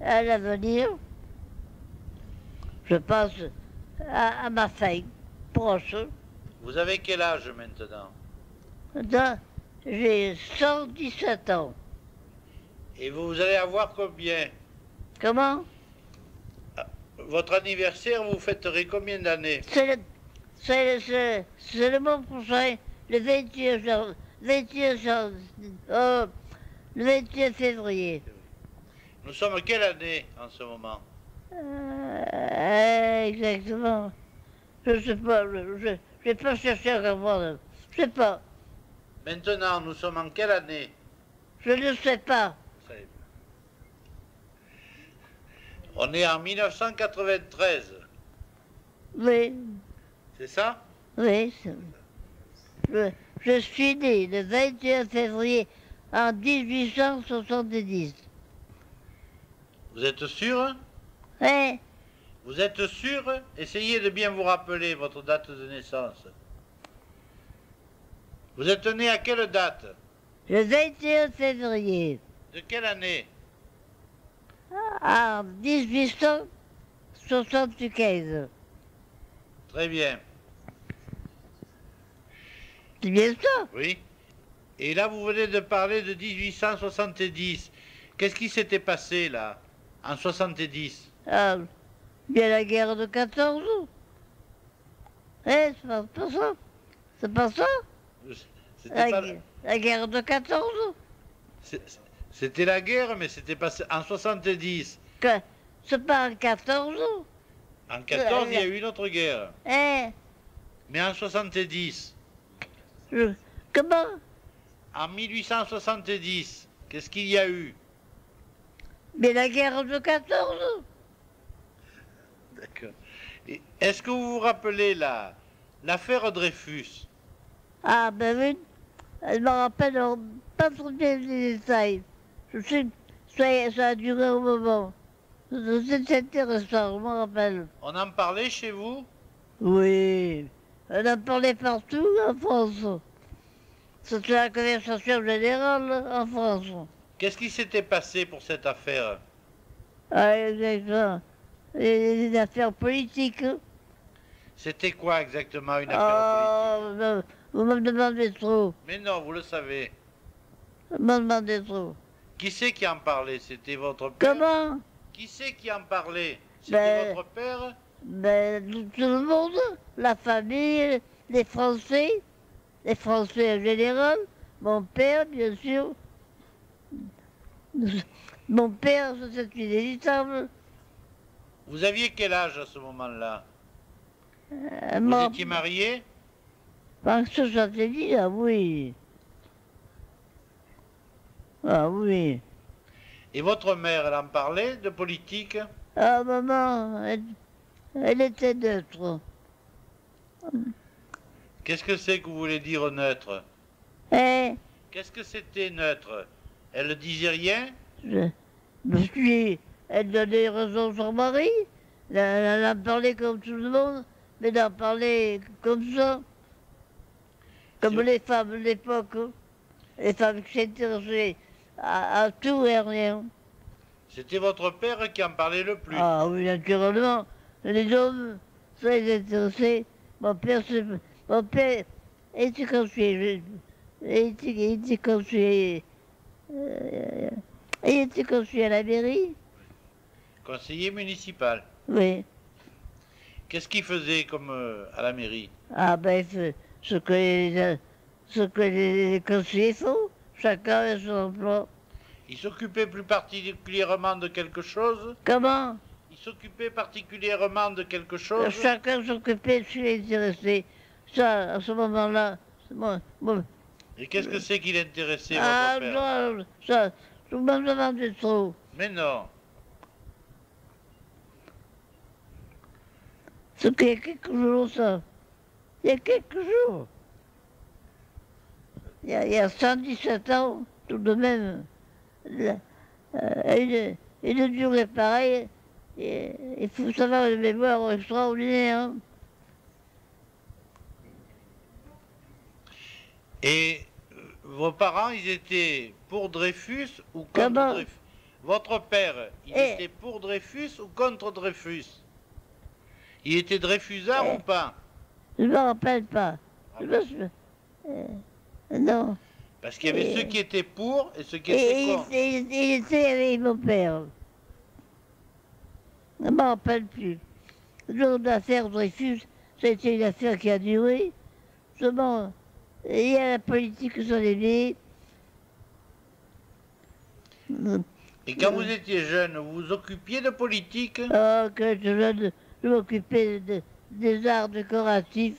à l'avenir. Je pense à ma fin proche. Vous avez quel âge maintenant? Là, j'ai 117 ans. Et vous allez avoir combien? Comment? Votre anniversaire, vous fêterez combien d'années? C'est le mois prochain, le 21 février. Nous sommes quelle année en ce moment? Exactement. Je sais pas, je vais pas chercher à voir. Je sais pas. Maintenant, nous sommes en quelle année? Je ne sais pas. On est en 1993. Oui, C'est ça? oui. Je suis né le 21 février en 1870. Vous êtes sûr? Eh, Vous êtes sûr? Essayez de bien vous rappeler votre date de naissance. Vous êtes né à quelle date? le 21 février De quelle année? en 1875. Très bien. C'est bien ça? Oui. Et là, vous venez de parler de 1870. Qu'est-ce qui s'était passé là, en 70? Ah, bien la guerre de 14 ans. Eh, c'est pas ça. C'est pas ça? C'était pas... La guerre de 14 ans. C'était la guerre, mais c'était passé en 70. C'est pas en 14 ans. En 14, il y a eu une autre guerre. Eh, Mais en 70, comment? en 1870, qu'est-ce qu'il y a eu? Mais la guerre de 14 ans. D'accord. Est-ce que vous vous rappelez l'affaire Dreyfus? Ah, ben oui. Elle me rappelle pas trop bien les détails. Je sais que ça a duré un moment. C'est intéressant, je me rappelle. On en parlait chez vous? Oui. On en parlait partout en France. C'était la conversation générale en France. Qu'est-ce qui s'était passé pour cette affaire? Ah, exactement. Les affaires politiques. C'était quoi exactement une affaire politique? Vous me demandez trop. Mais non, vous le savez. Vous me demandez trop. Qui c'est qui en parlait? C'était votre père? Comment? Qui c'est qui en parlait? C'était votre père? Tout le monde. La famille, les Français en général. Mon père, bien sûr. Mon père, c'est inévitable. Vous aviez quel âge à ce moment-là? Vous Mon... étiez marié? Parce que ça t'est dit, ah oui. Ah oui. Et votre mère, elle en parlait de politique? Ah, maman, elle était neutre. Qu'est-ce que c'est que vous voulez dire neutre? Eh, Qu'est-ce que c'était neutre? Elle ne disait rien? elle donnait raison à son mari. Elle en parlait comme tout le monde, mais d'en parler comme ça. Comme les femmes de l'époque. Les femmes qui s'intéressaient à tout et à rien. C'était votre père qui en parlait le plus? Ah oui, naturellement. Les hommes, ça les intéressait. Mon père était conseiller. Il était conseiller. Il était conseiller à la mairie. Conseiller municipal. Oui. Qu'est-ce qu'il faisait comme à la mairie? Ah ben, ce que les conseillers font, chacun a son emploi. Il s'occupait plus particulièrement de quelque chose? Comment? Il s'occupait particulièrement de quelque chose? Chacun s'occupait de ce qui l'intéressait. Ça, à ce moment-là, Et qu'est-ce que c'est qui l'intéressait, ah, votre père? non, ça, je me demandais trop. Mais non. C'est qu'il y a quelques jours, ça. Il y a quelques jours. Il y a 117 ans, tout de même. Une durée pareille, il faut savoir une mémoire extraordinaire. Hein. Et vos parents, ils étaient pour Dreyfus ou contre Comment? Dreyfus? Votre père, il Et- était pour Dreyfus ou contre Dreyfus? Il était Dreyfusard ou pas? Je ne me rappelle pas. Ah Je bon. me- non. Parce qu'il y avait Et- ceux qui étaient pour et ceux qui étaient Et contre. il était avec mon père. Je ne me rappelle plus. L'affaire Dreyfus, c'était une affaire qui a duré. Seulement, il y a la politique qui s'en est venue. Et quand vous étiez jeune, vous vous occupiez de politique? Oh, que je m'occupais des arts décoratifs,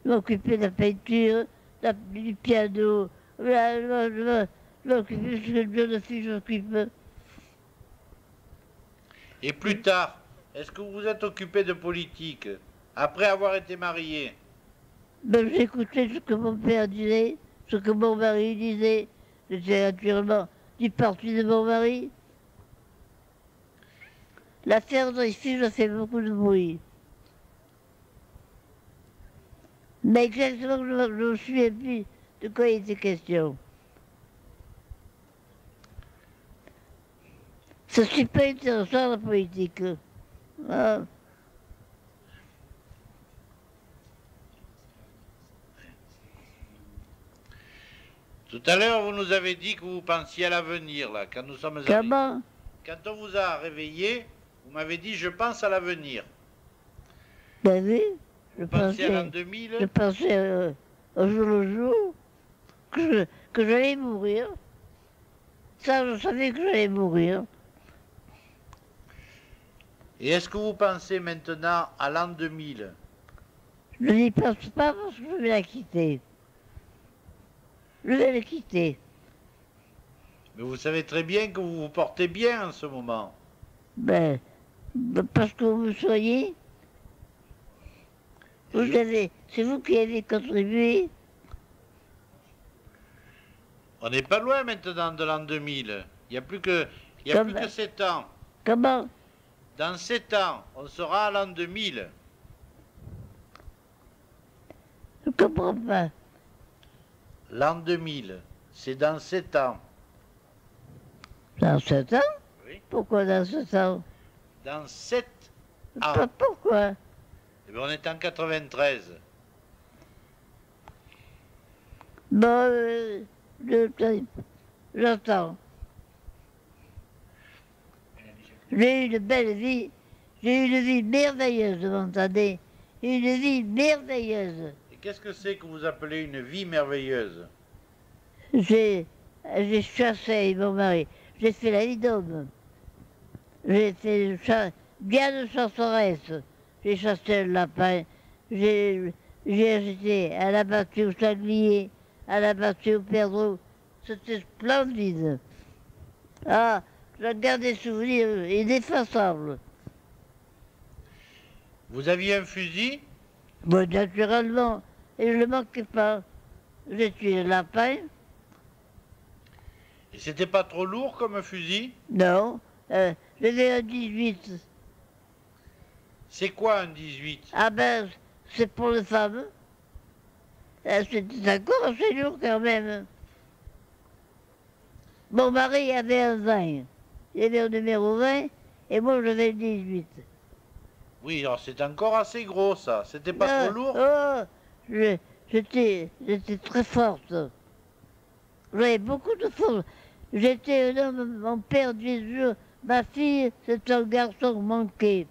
je m'occupais de la peinture, du piano, je m'occupais de ce que le jeune fille s'occupe. Et plus tard, est-ce que vous vous êtes occupé de politique après avoir été marié? Ben, j'écoutais ce que mon père disait, ce que mon mari disait. J'étais naturellement du parti de mon mari. L'affaire Dreyfus a fait beaucoup de bruit. Mais exactement, je ne me souviens plus de quoi il était question. C'est super intéressant la politique. Ah, Tout à l'heure, vous nous avez dit que vous pensiez à l'avenir, là, quand nous sommes arrivés. comment? Quand on vous a réveillé, vous m'avez dit je pense à l'avenir. Ben oui, Vous pensiez à l'an 2000? je pensais au jour le jour que j'allais mourir. Ça, je savais que j'allais mourir. Et est-ce que vous pensez maintenant à l'an 2000? Je n'y pense pas parce que je vais la quitter. Je vais la quitter. Mais vous savez très bien que vous vous portez bien en ce moment. Ben, parce que vous me soignez. C'est vous qui avez contribué. On n'est pas loin maintenant de l'an 2000. Il n'y a plus que, Comme- plus que 7 ans. Comment? Dans 7 ans, on sera à l'an 2000. Je ne comprends pas. L'an 2000, c'est dans 7 ans. Dans ce temps? Oui. Pourquoi dans ce temps? Dans 7 ans. Pas pourquoi? Eh bien, on est en 93. Bon, j'entends. J'ai eu une belle vie. J'ai eu une vie merveilleuse, vous m'entendez? Une vie merveilleuse. Et qu'est-ce que c'est que vous appelez une vie merveilleuse? J'ai chassé avec mon mari. J'ai fait la vie d'homme. J'ai fait bien de chasseresse. J'ai chassé le lapin. J'ai acheté à la battue au sanglier, à la battue au perdreau. C'était splendide. Ah, j'en garde des souvenirs ineffaçables. Vous aviez un fusil? Bon, naturellement. Et je ne le manquais pas. J'ai tué le lapin. Et c'était pas trop lourd comme un fusil? Non. J'avais un 18. C'est quoi un 18? Ah ben, c'est pour les femmes. C'est encore assez lourd quand même. Mon mari avait un 20. Il avait un numéro 20 et moi j'avais le 18. Oui, alors c'est encore assez gros ça. C'était pas trop lourd? J'étais très forte. J'avais beaucoup de force. J'étais un homme, mon père disait toujours, ma fille, c'est un garçon manqué.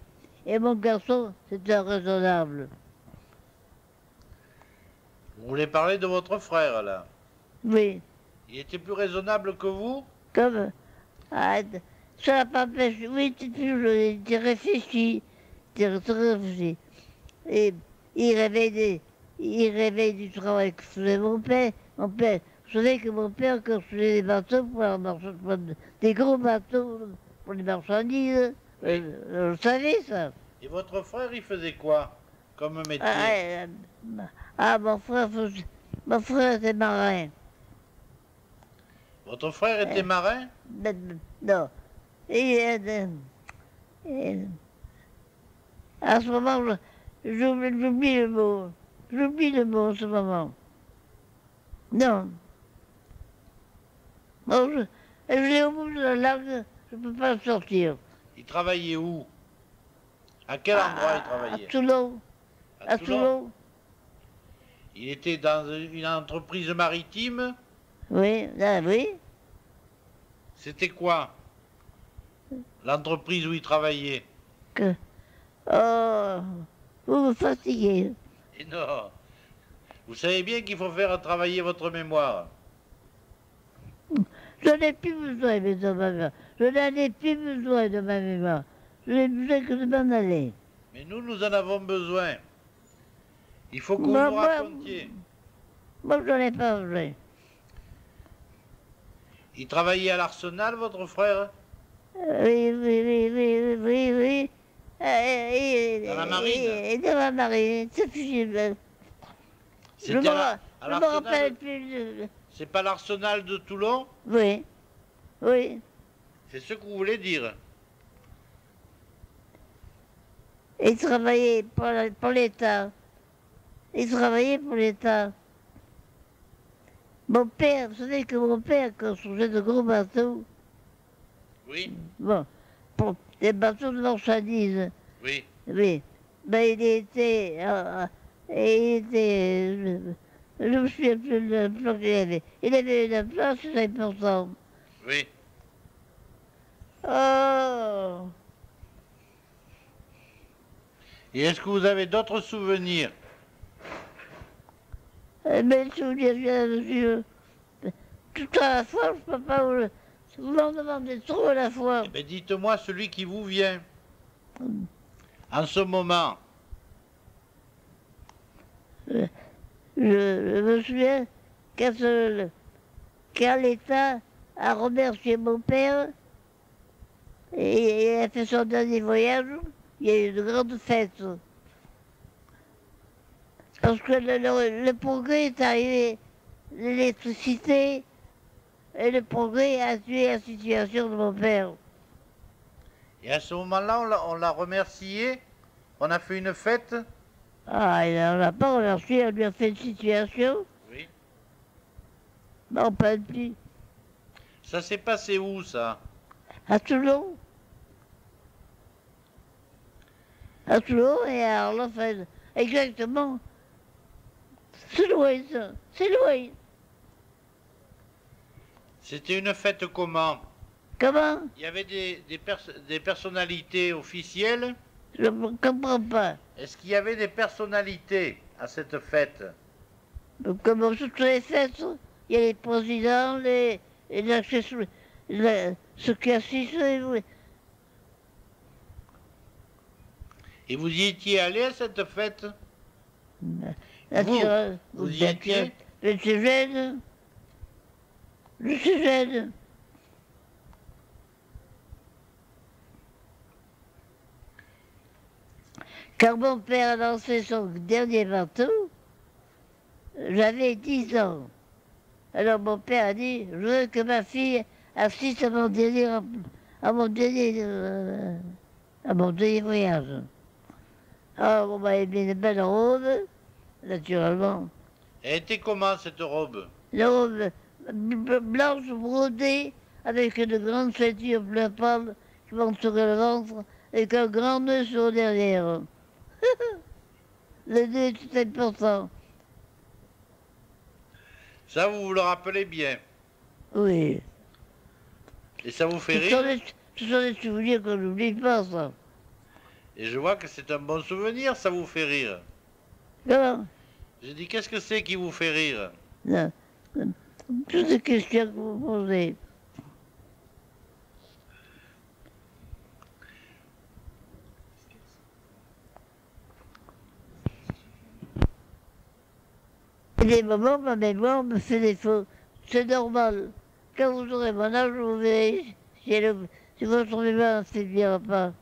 Et mon garçon, c'est un raisonnable. Vous voulez parler de votre frère là? Oui, Il était plus raisonnable que vous? comme... ah, ça n'a pas empêché. Oui, tu réfléchis. Tu réfléchis. Et il rêvait du travail que faisait mon père. Mon père, je savais que mon père, quand je faisais des bateaux pour des gros bateaux pour les marchandises, je savais ça. Et votre frère, il faisait quoi comme métier? Mon frère était marin. Votre frère était marin? Non. Et, à ce moment, j'oublie le mot. J'oublie le mot en ce moment. Non. Non, je l'ai au bout de la langue, je ne peux pas sortir. Il travaillait où? À quel endroit il travaillait? À Toulon. À Toulon. Il était dans une entreprise maritime? Oui, là, oui. C'était quoi? L'entreprise où il travaillait? Que... Oh, vous me fatiguez. Et non. Vous savez bien qu'il faut faire travailler votre mémoire. Je n'ai plus besoin de ma mémoire. Je n'en ai plus besoin de ma mémoire. Je n'ai besoin que de m'en aller. Mais nous en avons besoin. Il faut que vous Moi, nous racontiez. Moi, je n'en ai pas besoin. Il travaillait à l'Arsenal, votre frère? Oui, oui, oui, oui, oui, oui. Dans la marine? Dans la marine, c'est fugible. Je C'était me à me l'Arsenal? rappelle plus. C'est pas l'Arsenal de Toulon? Oui, oui. C'est ce que vous voulez dire? Il travaillait pour l'État. Il travaillait pour l'État. Mon père, vous savez que mon père construisait de gros bateaux. Oui, Bon, pour des bateaux de marchandises. oui. Oui. Ben, il était. Je me souviens plus le plan qu'il avait. Il avait une place, c'est important. Oui. Oh! Et est-ce que vous avez d'autres souvenirs? Mais le souvenir vient, monsieur. Tout à la fois, je ne peux pas vous m'en demandez trop à la fois. Eh bien, dites-moi celui qui vous vient. En ce moment. Je me souviens quand l'État a remercié mon père et il a fait son dernier voyage, il y a eu une grande fête. Parce que le progrès est arrivé, l'électricité et le progrès a tué la situation de mon père. Et à ce moment-là, on l'a remercié. On a fait une fête. Ah, on l'a pas remercié, on lui a fait une situation. Oui. Non, pas plus. Ça s'est passé où, ça? À Toulon. À Toulon et à Arlefeld. Exactement. C'est loin, ça. C'est loin. C'était une fête comment? Comment? Il y avait des personnalités officielles. Je ne comprends pas. Est-ce qu'il y avait des personnalités à cette fête? Comme toutes les fêtes, il y a les présidents, les accessoires, ceux qui assistent. Et vous y étiez allé à cette fête? Vous y étiez? Je suis jeune. Je suis jeune. Quand mon père a lancé son dernier bateau, j'avais 10 ans. Alors mon père a dit, je veux que ma fille assiste à mon dernier voyage. Alors on m'a mis une belle robe, naturellement. Elle était comment, cette robe? Une robe blanche brodée avec une grande ceinture bleu pâle qui monte sur le ventre avec un grand nœud sur le derrière. Le nœud est tout important. Ça, vous vous le rappelez bien. Oui. Et ça vous fait Ce sont rire? des souvenirs qu'on n'oublie pas, ça. Et je vois que c'est un bon souvenir, ça vous fait rire. Comment? J'ai dit, qu'est-ce que c'est qui vous fait rire? Non. Toutes les questions que vous posez. Il y a des moments, ma mémoire me fait défaut. C'est normal. Quand vous aurez mon âge, vous verrez si votre mémoire ne s'éveillera pas.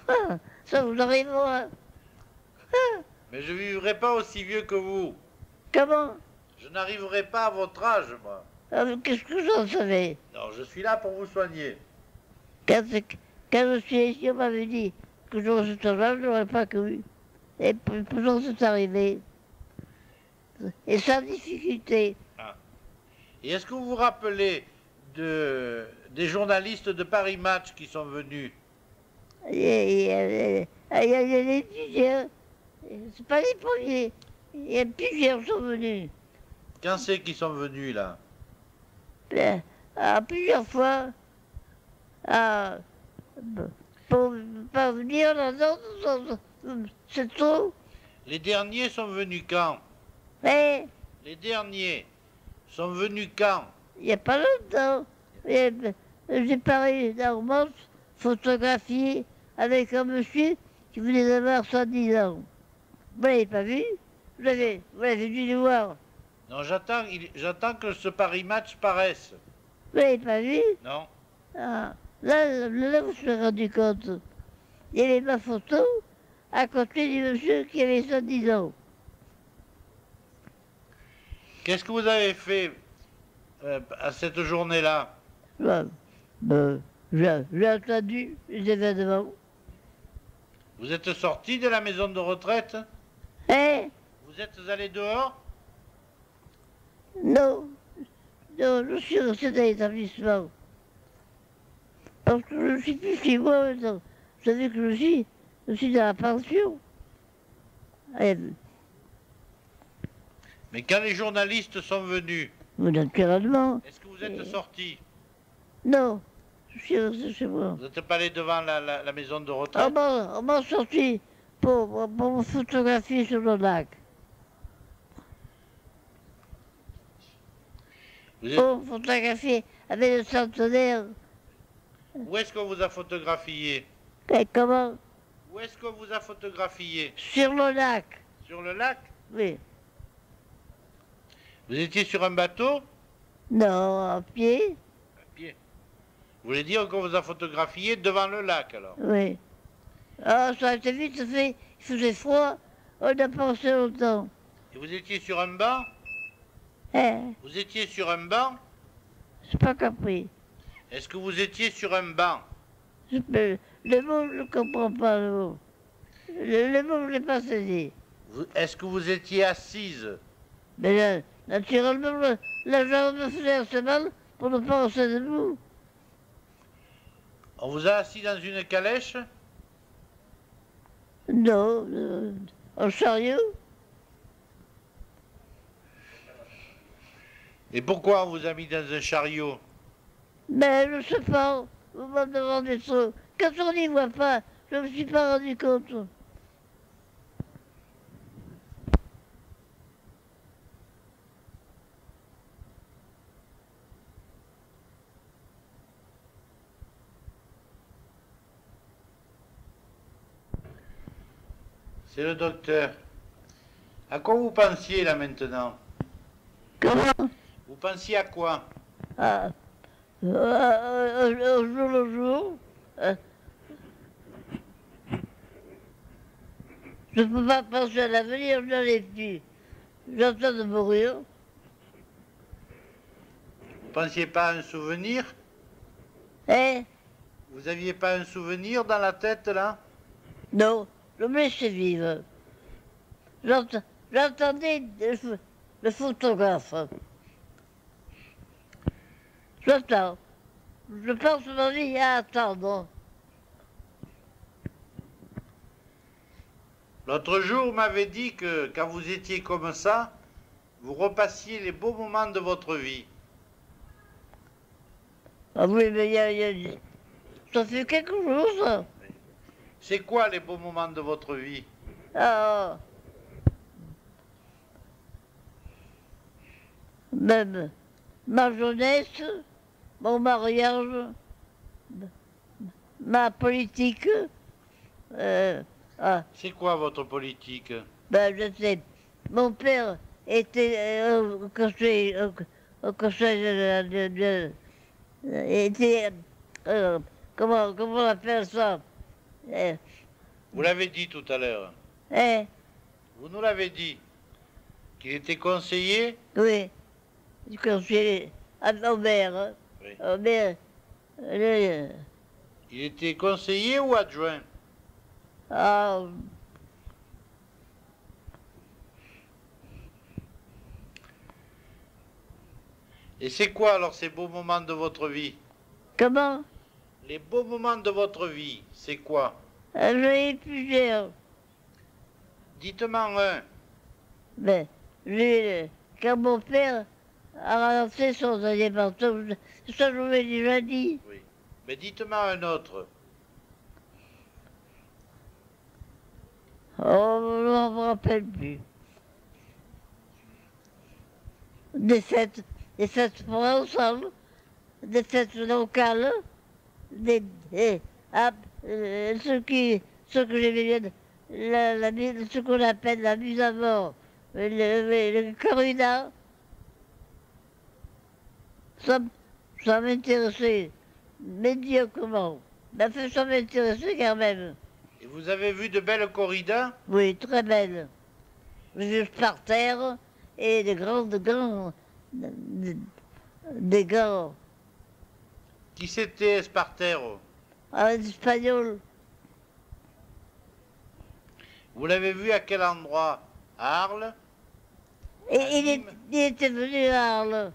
Ah, ça vous arrivera. Ah, Mais je ne vivrai pas aussi vieux que vous. comment? Je n'arriverai pas à votre âge, moi. Ah, mais qu'est-ce que j'en savais? Non, je suis là pour vous soigner. Quand je suis ici, on m'avait dit que j'aurais cet âge, je n'aurais pas cru. Et pourtant, c'est arrivé. Et sans difficulté. Et est-ce que vous vous rappelez des journalistes de Paris Match qui sont venus. Il y a des plusieurs. C'est pas les premiers. Il y a plusieurs sont venus. Quand c'est qu'ils sont venus là? Plusieurs fois. Pour pas venir là-dedans, c'est trop. Les derniers sont venus quand? Mais Les derniers sont venus quand? il n'y a pas longtemps. J'ai parlé d'Armand, photographié avec un monsieur qui venait d'avoir 110 ans. Vous l'avez pas vu? Vous l'avez dû le voir. Non, j'attends que ce Paris Match paraisse. Vous l'avez pas vu? Non? Là, vous vous serez rendu compte. Il y avait ma photo à côté du monsieur qui avait 110 ans. Qu'est-ce que vous avez fait à cette journée-là? J'ai entendu les événements. Vous êtes sorti de la maison de retraite? Hein? Vous êtes allé dehors? Non. Non, je suis resté dans l'établissement. Parce que je ne suis plus chez moi maintenant. Vous savez que je suis dans la pension. Mais quand les journalistes sont venus, Naturellement. est-ce que vous êtes sorti? Non, je suis resté chez moi. Vous n'êtes pas allé devant la maison de retraite? On m'a sorti pour me photographier sur le lac. Pour me photographier avec le centenaire. Où est-ce qu'on vous a photographié? Comment? Où est-ce qu'on vous a photographié? Sur le lac. Sur le lac? Oui. Vous étiez sur un bateau? Non, à pied. À pied. Vous voulez dire qu'on vous a photographié devant le lac alors? Oui. Ah, ça a été vite fait. Il faisait froid. On a passé longtemps. Et vous étiez sur un banc? Hein? Vous étiez sur un banc? C'est pas compris. Est-ce que vous étiez sur un banc? Le mot, je ne comprends pas le mot. Le mot, je ne l'ai pas saisi. Est-ce que vous étiez assise? Mais là, naturellement, la jambe me faisait assez mal pour ne pas rester debout. On vous a assis dans une calèche? Non, en chariot. Et pourquoi on vous a mis dans un chariot? Mais je ne sais pas. Vous m'en demandez trop. Quand on n'y voit pas, je ne me suis pas rendu compte. C'est le docteur. À quoi vous pensiez là maintenant? Comment? Vous pensiez à quoi? Au jour le jour. Je ne peux pas penser à l'avenir, je n'en ai plus. J'entends de mourir. Vous pensiez pas à un souvenir? Hein? Vous aviez pas un souvenir dans la tête là? Non, je me laissais vivre. J'entendais le photographe. J'attends. Je passe ma vie à attendre. L'autre jour, vous m'avez dit que quand vous étiez comme ça, vous repassiez les beaux moments de votre vie. Ah oui, mais ça fait quelque chose. C'est quoi les beaux moments de votre vie? Ah, même ma jeunesse, mon mariage, ma politique. C'est quoi votre politique? Ben, je sais. Mon père était au conseil, était, comment on appelle ça? Vous l'avez dit tout à l'heure. Hein? Vous nous l'avez dit. Qu'il était conseiller? Oui, du conseiller au maire. Hein. Oui. Au maire. Il était conseiller ou adjoint? Ah, Et c'est quoi alors ces beaux moments de votre vie? Comment? Les beaux moments de votre vie, c'est quoi? J'en ai plusieurs. Dites-moi un. Mais, quand mon père a lancé son alimentation, ça je vous l'ai déjà dit. Oui. Mais dites-moi un autre. Oh, je ne me rappelle plus. Des fêtes ensemble, des fêtes locales, ceux que j'aimais bien, ce qu'on appelle la mise à mort, le corrida, ça, ça m'intéressait médiocrement. Mais enfin, ça m'intéressait quand même. Et vous avez vu de belles corridas? Oui, très belle. Juste par terre et des grands, Qui c'était Espartero? en espagnol. Vous l'avez vu à quel endroit? À Arles? Et À Nîmes? il était venu à Arles.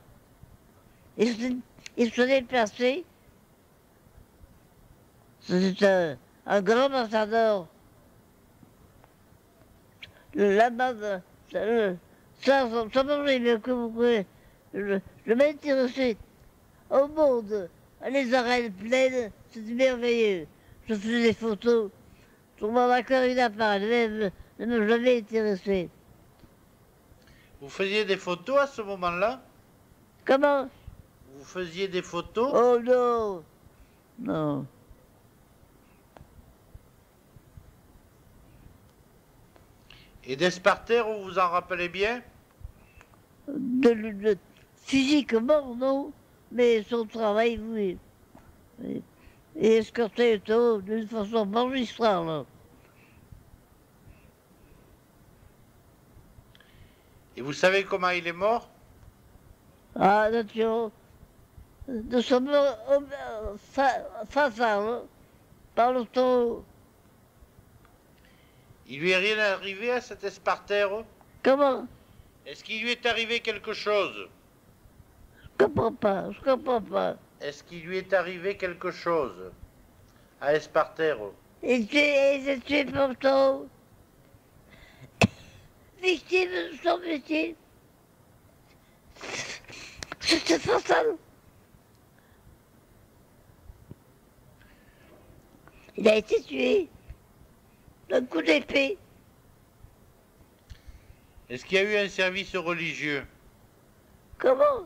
Il se déplaçait. C'était un grand ambassadeur. Là-bas, ça mangeait bien que vous pouvez. Je m'intéressais au monde, à les arènes pleines, c'était merveilleux. Je faisais des photos. Sur ma corrida par elle-même ne m'a jamais intéressé. Vous faisiez des photos à ce moment-là? Comment? Vous faisiez des photos? Oh non! Non. Et d'Espartero, vous vous en rappelez bien? Physiquement, non, mais son travail, oui. Oui. Et escorté tout d'une façon magistrale. Et vous savez comment il est mort? Ah, naturellement, de son mort fatal, par le temps. Il lui est rien arrivé à cet Espartero? Comment? Est-ce qu'il lui est arrivé quelque chose? Je comprends pas. Est-ce qu'il lui est arrivé quelque chose à Espartero? Et c'est tué pourtant victime de son métier. C'était fatal. Il a été tué d'un coup d'épée. Est-ce qu'il y a eu un service religieux? Comment?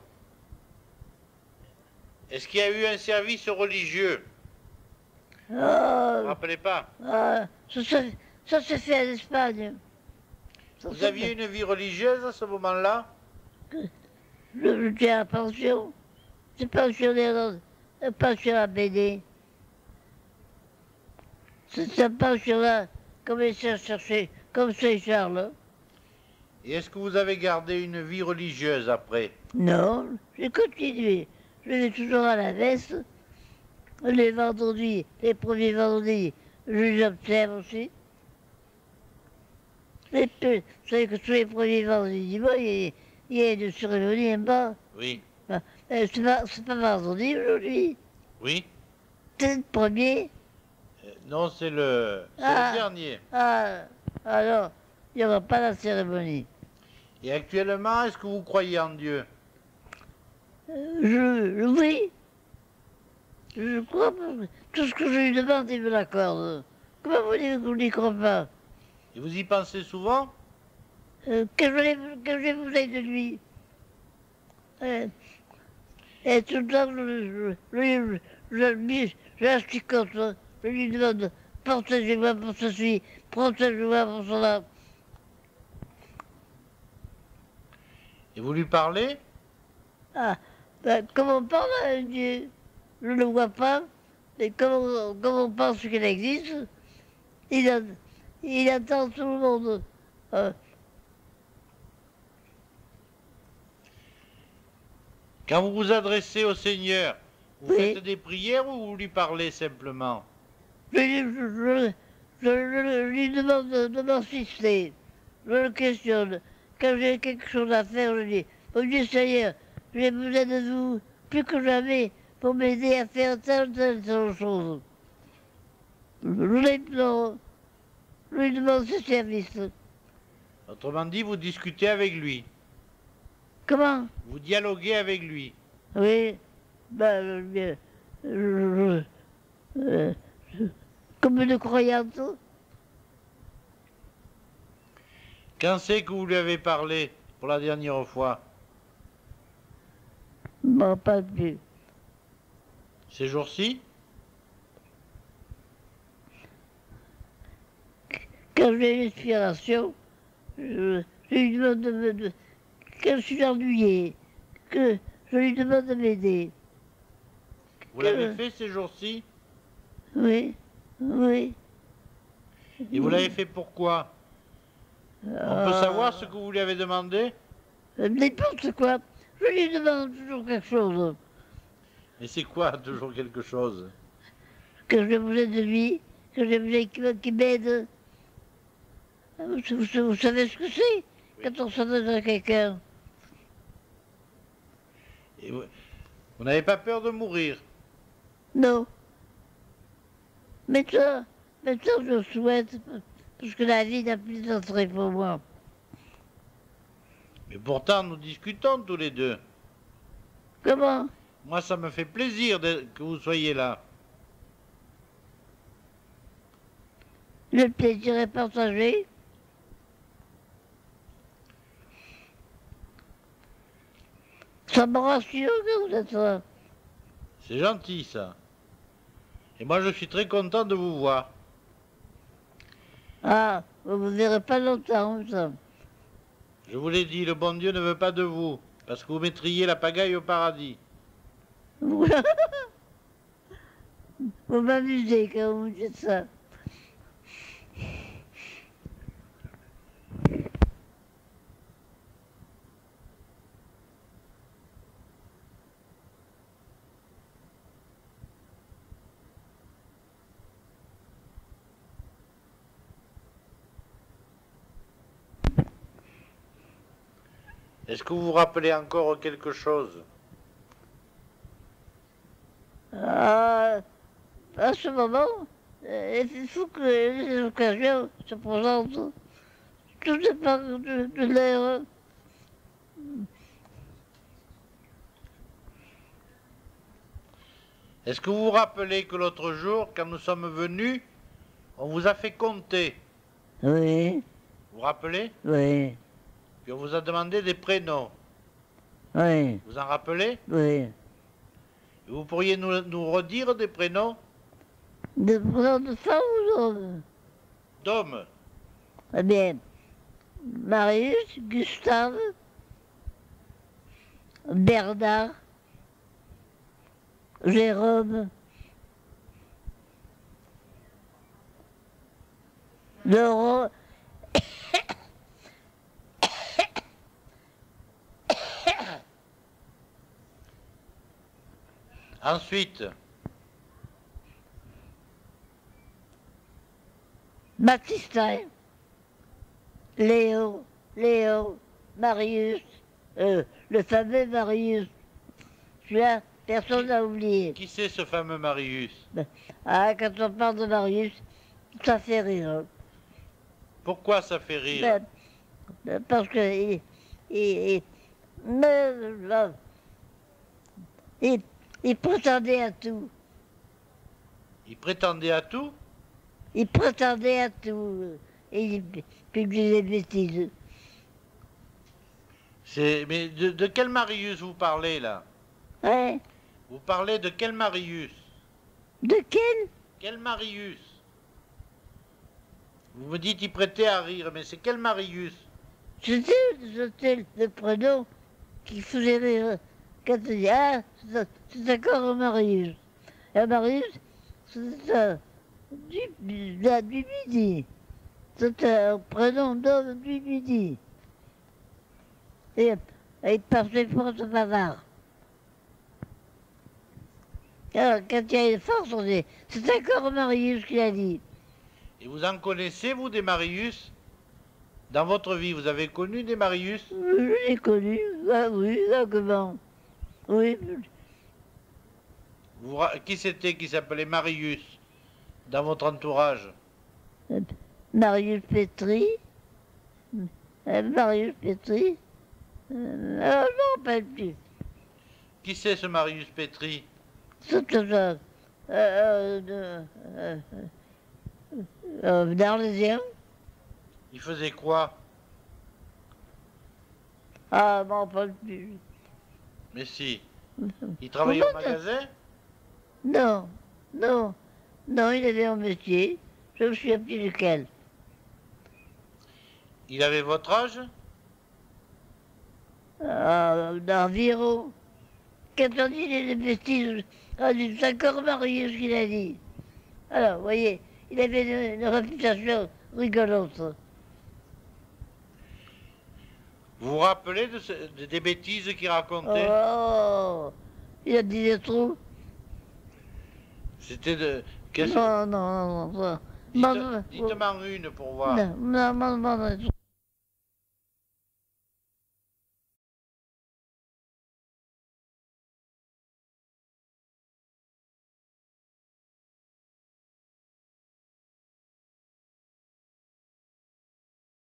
Est-ce qu'il y a eu un service religieux? Vous ne vous Ah, rappelez pas? ça se fait en Espagne. Vous aviez une vie religieuse à ce moment-là? Je tiens à la pension. C'est pensionnaire, pension à BD. Cette pension-là, comme il s'est cherché, comme c'est Charles. Et est-ce que vous avez gardé une vie religieuse après? Non, j'ai continué. Je vais toujours à la messe. Les vendredis, les premiers vendredis, je les observe aussi. Et puis, vous savez que tous les premiers vendredis du mois, il y a une cérémonie en bas. Oui. C'est pas vendredi aujourd'hui. Oui? C'est le premier. Non, c'est le dernier. Ah, alors, il n'y aura pas la cérémonie. Et actuellement, est-ce que vous croyez en Dieu? Oui, je crois pas. Tout ce que je lui demande, il me l'accorde. Comment vous dites que vous n'y croyez pas? Et vous y pensez souvent? Que j'ai besoin de lui. Et tout le temps, je suis contre. Je lui demande, protégez-moi pour ceci, protégez-moi pour cela. Et vous lui parlez? Ah, ben, comment on parle à un Dieu? Je ne le vois pas, mais comment on pense qu'il existe? Il attend tout le monde. Quand vous vous adressez au Seigneur, vous Oui. faites des prières ou vous lui parlez simplement? Je lui demande de m'assister. Je le questionne. Quand j'ai quelque chose à faire, je dis, oh Dieu Seigneur, j'ai besoin de vous plus que jamais pour m'aider à faire telle chose. Je lui demande ce service. Autrement dit, vous discutez avec lui. Comment? Vous dialoguez avec lui. Oui, euh, comme une croyante. Quand c'est que vous lui avez parlé pour la dernière fois? Bon, pas plus. Ces jours-ci? Quand j'ai une inspiration, je lui demande que je suis ennuyée, que je lui demande de m'aider. Vous l'avez fait ces jours-ci? Oui, oui. Et vous l'avez fait pourquoi? On peut savoir ce que vous lui avez demandé? N'importe quoi. Je lui demande toujours quelque chose. Et c'est quoi toujours quelque chose? Que j'ai besoin de lui, que j'ai besoin qu'il m'aide. Vous savez ce que c'est quand on se donne à quelqu'un? Et vous n'avez pas peur de mourir? Non. Mais ça, je souhaite, parce que la vie n'a plus d'entrée pour moi. Mais pourtant, nous discutons tous les deux. Comment? Moi, ça me fait plaisir que vous soyez là. Le plaisir est partagé. Ça me rassure que vous êtes là. C'est gentil, ça. Et moi, je suis très content de vous voir. Ah, vous ne me verrez pas longtemps, ça. Je vous l'ai dit, le bon Dieu ne veut pas de vous, parce que vous mettriez la pagaille au paradis. Vous m'amusez quand vous dites ça. Est-ce que vous vous rappelez encore quelque chose? Ah, à ce moment, il faut que les occasions se présentent. Tout dépend de l'air. Est-ce que vous vous rappelez que l'autre jour, quand nous sommes venus, on vous a fait compter? Oui, Vous vous rappelez? oui, Puis on vous a demandé des prénoms. oui, Vous en rappelez? oui. Vous pourriez nous redire des prénoms De prénom de femme ou d'homme? d'hommes? Eh bien, Marius, Gustave, Bernard, Jérôme, Laurent, Ensuite, Baptistin, Léo, Marius, le fameux Marius. Celui-là, personne n'a oublié. qui c'est ce fameux Marius? Ah, quand on parle de Marius, ça fait rire. Pourquoi ça fait rire? Parce que il, me- il prétendait à tout. Il prétendait à tout? Il prétendait à tout. Et il publiait des bêtises. Mais de quel Marius vous parlez là? Hein? Vous parlez de quel Marius? De quel? Quel Marius? Vous me dites il prêtait à rire, mais c'est quel Marius? C'était le prénom qui faisait rire. Quand tu dis, ah, c'est encore un Marius. Un Marius, c'est ça, du midi. C'est un prénom d'homme du midi. Et il parlait fort de bavard. Alors, quand il y a une force, on dit, c'est encore Marius qui l'a dit. Et vous en connaissez, vous, des Marius? Dans votre vie, vous avez connu des Marius? Je l'ai connu, ah oui, vaguement. Oui, Qui c'était qui s'appelait Marius dans votre entourage? Marius Petri. Marius Petri. Je ne me rappelle plus. Qui c'est ce Marius Petri? C'est tout ça. D'Arlésien. Il faisait quoi? Ah, je ne me rappelle plus. Mais si. Il travaillait au magasin? Non, non, non, il avait un métier. Je me souviens plus lequel. Il avait votre âge? D'environ. Quand on dit des bêtises, c'est encore marié ce qu'il a dit. Alors, vous voyez, il avait une réputation rigolote. Vous vous rappelez des bêtises qu'il racontait? Oh, il a dit des trous. C'était de... Non, non, non, non. Dites-moi une pour voir. Non, non, non, non, non.